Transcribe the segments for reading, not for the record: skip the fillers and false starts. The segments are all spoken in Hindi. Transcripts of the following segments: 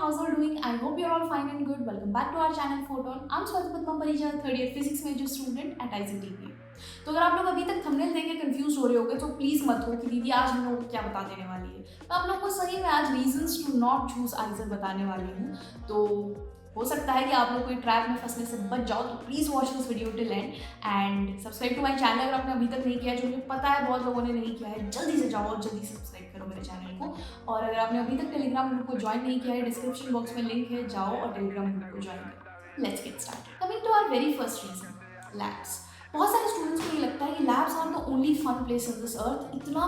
how's all doing? I hope you're all fine and good. Welcome back to our channel Photon. I'm Swati Parija, third year physics major student at ICTP. तो अगर आप लोग अभी तक थंबनेल देख के कंफ्यूज हो रहे होगे तो प्लीज मत हो कि दीदी आज हम लोगों को क्या बता देने वाली है। तो आप लोगों को सही में आज reasons to not choose IISER बताने वाली हूँ। तो हो सकता है कि आप लोग कोई ट्रैप में फंसने से बच जाओ, तो please watch this video till end and subscribe to my channel अगर आपने अभी तक नहीं किया, जो मुझे पता है बहुत लोगों ने नहीं किया है। जल्दी से जाओ और जल्दी से सब्सक्राइब करो मेरे चैनल को। और अगर आपने अभी तक टेलीग्राम ग्रुप को ज्वाइन नहीं किया है, डिस्क्रिप्शन बॉक्स में लिंक है, जाओ और टेलीग्राम ग्रुप को ज्वाइन करो। Let's get start. Coming to our very first reason, labs. बहुत सारे स्टूडेंट्स को ये लगता है कि labs are the only fun place in this earth. इतना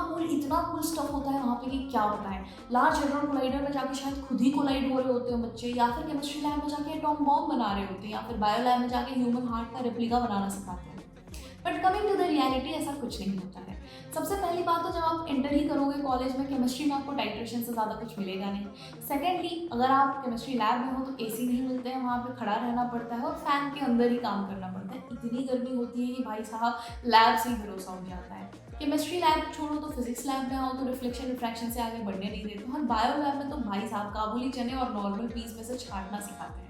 कूल स्टफ होता है वहाँ पे कि क्या बताएं। लार्ज हेड्रॉन कोलाइडर में जाके शायद खुद ही कोलाइड हो रहे होते हैं बच्चे, या फिर केमिस्ट्री लैब में जाके एटॉम बॉम्ब बना रहे होते हैं, या फिर बायो लैब में जाके ह्यूमन हार्ट का रेप्लिका बनाना सिखाते हैं। But coming to the reality, ऐसा कुछ नहीं होता है। सबसे पहली बात तो जब आप एंटर ही करोगे कॉलेज में, केमिस्ट्री में आपको टाइट्रेशन से ज़्यादा कुछ मिलेगा नहीं। सेकेंडली, अगर आप केमिस्ट्री लैब में हो तो एसी नहीं मिलते हैं, वहाँ पे खड़ा रहना पड़ता है और फैन के अंदर ही काम करना पड़ता है। इतनी गर्मी होती है कि भाई साहब लैब से ही भरोसा उठ जाता है। केमिस्ट्री लैब छोड़ो तो फिजिक्स लैब में आओ तो रिफ्लेक्शन रिफ्रैक्शन से आगे बढ़ने नहीं देते। और बायो लैब में तो भाई साहब काबुली चने और नॉर्मल पीस में से छांटना सिखाते हैं।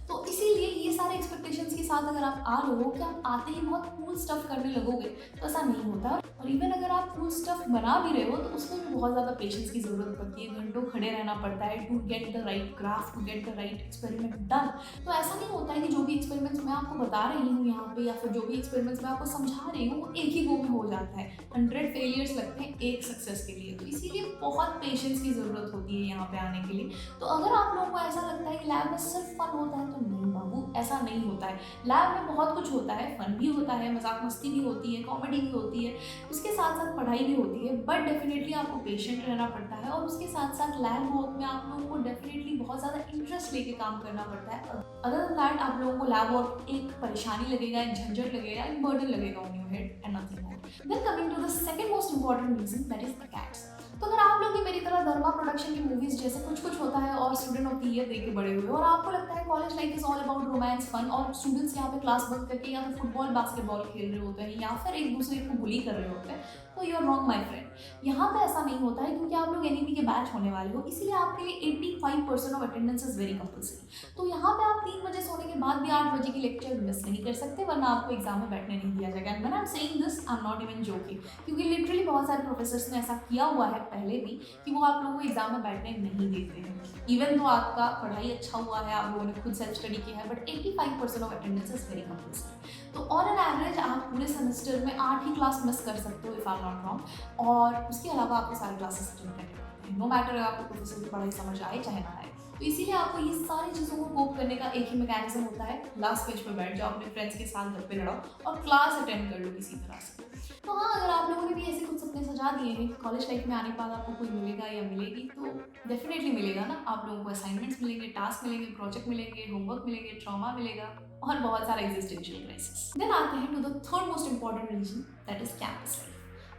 तो इसीलिए ये सारे एक्सपेक्टेशंस के साथ अगर आप आ रहे हो कि आप आते ही बहुत कूल स्टफ करने लगोगे, तो ऐसा नहीं होता। और इवन अगर आप कूल स्टफ बना भी रहे हो तो उसमें भी बहुत ज़्यादा पेशेंस की ज़रूरत पड़ती है। घंटों खड़े रहना पड़ता है to get the right graph, to get the right experiment done. तो ऐसा नहीं होता है कि जो भी एक्सपेरिमेंट्स मैं आपको बता रही हूँ यहाँ पे, या फिर जो भी एक्सपेरिमेंट्स मैं आपको समझा रही हूँ, वो एक ही गो में हो जाता है। 100 फेलियर्स लगते हैं एक सक्सेस के लिए। तो इसीलिए बहुत पेशेंस की ज़रूरत होती है यहाँ पे आने के लिए। तो अगर आप लोगों को ऐसा लगता है कि लैब में सिर्फ फन होता है, तो नहीं बाबू, ऐसा नहीं होता है। लैब में बहुत कुछ होता है, फन भी होता है, मजाक मस्ती भी होती है, कॉमेडी भी होती है, उसके साथ साथ पढ़ाई भी होती है। बट डेफिनेटली आपको पेशेंट रहना पड़ता है और उसके साथ साथ लैब वर्क में आप लोगों को डेफिनेटली बहुत ज़्यादा इंटरेस्ट लेके काम करना पड़ता है। अदर देन दैट, आप लोगों को लैब वर्क एक परेशानी लगेगा, एक झंझट लगेगा, एक बर्डन लगेगा on your head and nothing more. Then coming to the second most important reason, that is the cats. तो अगर आप लोग भी मेरी तरह धर्मा प्रोडक्शन की मूवीज जैसे कुछ होता है और स्टूडेंट ऑफ द ईयर देख के बड़े हुए, और आपको लगता है college life is all about romance fun, और स्टूडेंट्स यहाँ पे क्लास बंक करके या तो फुटबॉल बास्केटबॉल खेल रहे होते हैं या फिर एक दूसरे को बुली कर रहे होते हैं, तो you are wrong my friend. यहाँ पे ऐसा नहीं होता है, क्योंकि आप लोग एनईपी के बैच होने वाले हो, इसीलिए आपके लिए 85% of attendance is very compulsory. तो यहाँ पे आप 3 बजे सोने के बाद भी 8 बजे की लेक्चर मिस नहीं कर सकते, वरना आपको एग्जाम में बैठने नहीं दिया जाएगा। And when I am saying this, I am not even joking, क्योंकि लिटरली बहुत सारे प्रोफेसर्स ने ऐसा किया हुआ है पहले भी कि वो आप लोगों को एग्जाम में बैठने नहीं देते हैं। इवन तो आपका पढ़ाई अच्छा हुआ है, आप लोगों ने खुद सेल्फ स्टडी किया है, but 85% of attendance is very compulsory. तो ऑन एन एवरेज आप पूरे सेमेस्टर में 8 ही क्लास मिस कर सकते हो, if I am not wrong, और उसके अलावा आपको सारे क्लासेस अटेंड करने पड़ते हैं, नो मैटर आपको प्रोफेसर की पढ़ाई समझ आए चाहे ना आए। तो इसीलिए आपको ये सारी चीज़ों को कोप करने का एक ही मैकेनिज्म होता है, लास्ट पेज पर बैठ जाओ, अपने फ्रेंड्स के साथ घर पे लड़ाओ और क्लास अटेंड कर लो किसी तरह से। तो हाँ, अगर आप लोगों ने भी ऐसे कुछ सपने सजा दिए हैं कि कॉलेज लाइफ में आने के बाद आपको कोई मिलेगा या मिलेगी, तो डेफिनेटली मिलेगा ना। आप लोगों को असाइनमेंट्स मिलेंगे, टास्क मिलेंगे, प्रोजेक्ट मिलेंगे, होमवर्क मिलेंगे, ट्रॉमा मिलेगा और बहुत सारा एग्जिस्टेंशियल क्राइसिस। देन आते हैं to the third most important reason, that is campus life.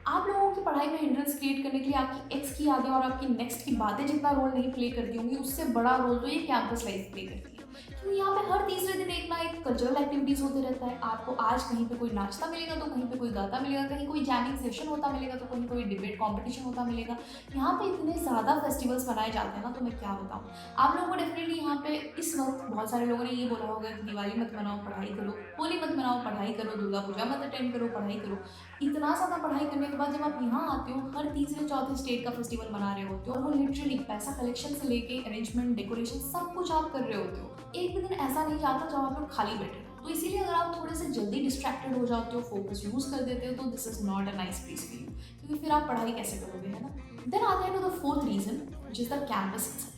आप लोगों की पढ़ाई में हिंड्रेंस क्रिएट करने के लिए आपकी एक्स की यादें और आपकी नेक्स्ट की बातें जितना रोल नहीं प्ले करती होंगी, उससे बड़ा रोल तो ये कैंपस लाइफ प्ले करती है। क्योंकि यहाँ पे हर तीसरे दिन एक ना एक कल्चरल एक्टिविटीज होते रहता है। आपको आज कहीं पे कोई नाचता मिलेगा तो कहीं पे कोई गाता मिलेगा, कहीं कोई जैमिंग सेशन होता मिलेगा तो कहीं कोई डिबेट कॉम्पिटिशन होता मिलेगा। यहाँ पे इतने ज़्यादा फेस्टिवल्स मनाए जाते हैं ना, तो मैं क्या बताऊँ आप लोगों को। डेफिनेटली यहाँ पे इस वक्त बहुत सारे लोगों ने ये बोला होगा कि दिवाली मत मनाओ, पढ़ाई करो, होली मत मनाओ, पढ़ाई करो, दुर्गा पूजा मत अटेंड करो, पढ़ाई करो। इतना ज़्यादा पढ़ाई करने के बाद जब आप यहाँ आते हो, हर तीसरे चौथे स्टेट का फेस्टिवल मना रहे होते हो, और वो लिटरली पैसा कलेक्शन से लेके अरेंजमेंट, डेकोरेशन सब कुछ आप कर रहे होते हो। एक भी दिन ऐसा नहीं जाता जब आप लोग खाली बैठे हो। तो इसीलिए अगर आप थोड़े से जल्दी डिस्ट्रैक्टेड हो जाते हो, फोकस लूज कर देते हो, तो this is not a nice place for you, क्योंकि फिर आप पढ़ाई कैसे करोगे, है ना। देन आते हैं to the fourth reason, which is the campus itself.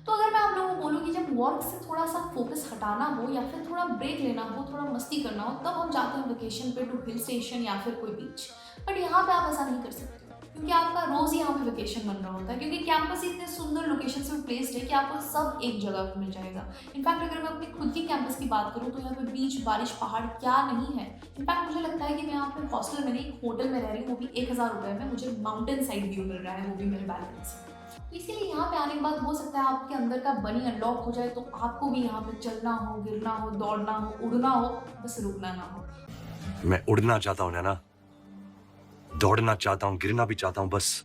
तो अगर मैं आप लोगों को बोलूँ कि जब वर्क से थोड़ा सा फोकस हटाना हो या फिर थोड़ा ब्रेक लेना हो, थोड़ा मस्ती करना हो, तब हम जाते हैं वेकेशन पे टू हिल स्टेशन या फिर कोई बीच। बट यहाँ पे आप ऐसा नहीं कर सकते, क्योंकि आपका रोज यहाँ पे वेकेशन बन रहा होता है, क्योंकि कैंपस इतने सुंदर लोकेशन में प्लेस्ड है कि आपको सब एक जगह पे मिल जाएगा। इनफैक्ट अगर मैं अपनी खुद की कैंपस की बात करूँ तो यहाँ पे बीच, बारिश, पहाड़ क्या नहीं है। इनफैक्ट मुझे लगता है कि मैं यहाँ पे हॉस्टल में नहीं, होटल में रह रही हूँ, वो भी 1000 रुपये में मुझे माउंटेन साइड व्यू मिल रहा है, वो भी मेरे बैल्कनी से। इसीलिए यहाँ पे आने के बाद हो सकता है आपके अंदर का बनी अनलॉक हो जाए, तो आपको भी यहाँ पे चलना हो, गिरना हो, दौड़ना हो, उड़ना हो, बस रुकना ना हो। मैं उड़ना चाहता हूँ नैना, दौड़ना चाहता हूँ, गिरना भी चाहता हूँ, बस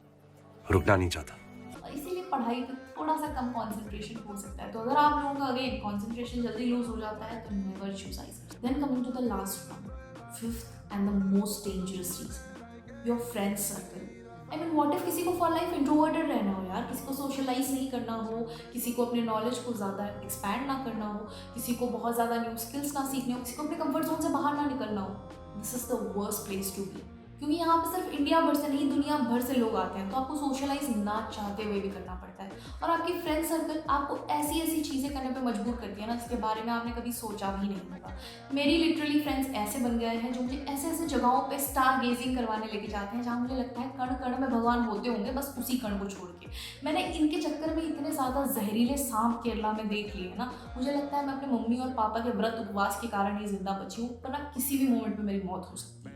रुकना नहीं चाहता। इसीलिए पढ़ाई पे थोड़ा सा कम कंसंट्रेशन हो सकता है। तो अगर आप लोगों का अगेन कंसंट्रेशन जल्दी लूज हो जाता है तो never choose IISER. Then coming to the last one, fifth and the most dangerous reason, your friend circle. I mean what if किसी को फॉर लाइफ इंट्रोवर्टेड रहना हो यार, किसी को सोशलाइज नहीं करना हो, किसी को अपने नॉलेज को ज़्यादा एक्सपैंड ना करना हो, किसी को बहुत ज़्यादा न्यू स्किल्स ना सीखने हो, किसी को अपने कंफर्ट जोन से बाहर ना निकलना हो, this is the worst place to be. क्योंकि यहाँ पे सिर्फ इंडिया भर से नहीं दुनिया भर से लोग आते हैं, तो आपको सोशलाइज ना चाहते हुए भी करना पड़ता है। और आपकी फ्रेंड सर्कल आपको ऐसी ऐसी चीज़ें करने पे मजबूर करती है ना जिसके बारे में आपने कभी सोचा भी नहीं होगा। मेरी लिटरली फ्रेंड्स ऐसे बन गए हैं जो मुझे ऐसे ऐसे जगहों पे स्टार गेजिंग करवाने लेके जाते हैं जहाँ मुझे लगता है कण कण में भगवान होते होंगे, बस उसी कण को छोड़ के। मैंने इनके चक्कर में इतने ज़्यादा जहरीले सांप केरला में देख लिए हैं ना, मुझे लगता है मैं अपने मम्मी और पापा के व्रत उपवास के कारण ही जिंदा बची हूँ, वरना किसी भी मोमेंट में मेरी मौत हो सकती है।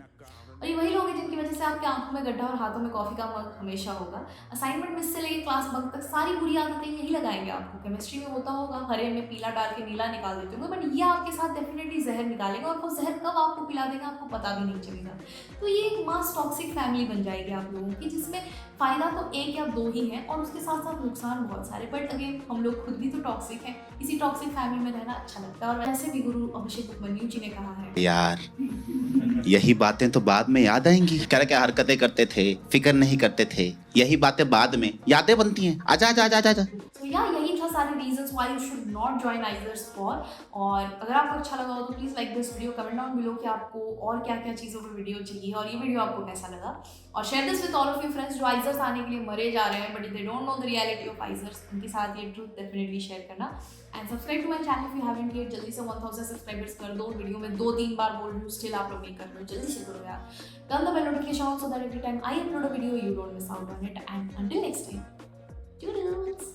और ये वही लोग हैं जिनकी वजह से आपकी आंखों में गड्ढा और हाथों में कॉफी का मग हमेशा होगा। असाइनमेंट मिस से लेकर क्लास बंक तक सारी बुरी आदतें यही लगाएंगे आपको। केमिस्ट्री में होता होगा, हरे में पीला डाल के नीला निकाल देते होंगे, बट ये आपके साथ डेफिनेटली जहर निकालेंगे और वो जहर कब आपको पिला देगा आपको पता भी नहीं चलेगा। तो ये एक मास टॉक्सिक फैमिली बन जाएगी आप लोगों की, जिसमें फ़ायदा तो एक या दो ही है और उसके साथ साथ नुकसान बहुत सारे। बट अगेन हम लोग खुद भी तो टॉक्सिक हैं, इसी टॉक्सिक फैमिली में रहना अच्छा लगता है। और वैसे भी गुरु अभिषेक उपमन्यु जी ने कहा है, यार यही बातें तो बाद में याद आएंगी। क्या क्या हरकतें करते थे, फिक्र नहीं करते थे, यही बातें बाद में यादें बनती हैं। आजा आजा आजा आजा। तो या यही था सारे reasons why you should not join IISERs for. और अगर आपको अच्छा लगा हो तो please like this video, comment down below कि आपको और क्या क्या चीज़ों पर वीडियो चाहिए और ये वीडियो आपको कैसा लगा। और share this with all of you friends जो आइजर्स आने के लिए मरे जा रहे हैं but they don't know the reality of IISERs, उनके साथ ये ट्रूथ डेफिनेटली शेयर करना। And subscribe to my channel if you haven't yet. जल्दी से 1000 सब्सक्राइबर्स कर दो। वीडियो में 2-3 बार बोल रही हूँ, स्टिल आप लोग नहीं कर रहे हो, जल्दी से करो यार। Turn the bell notification on so that every time I upload a video you don't miss out on it. And until next time, toodles.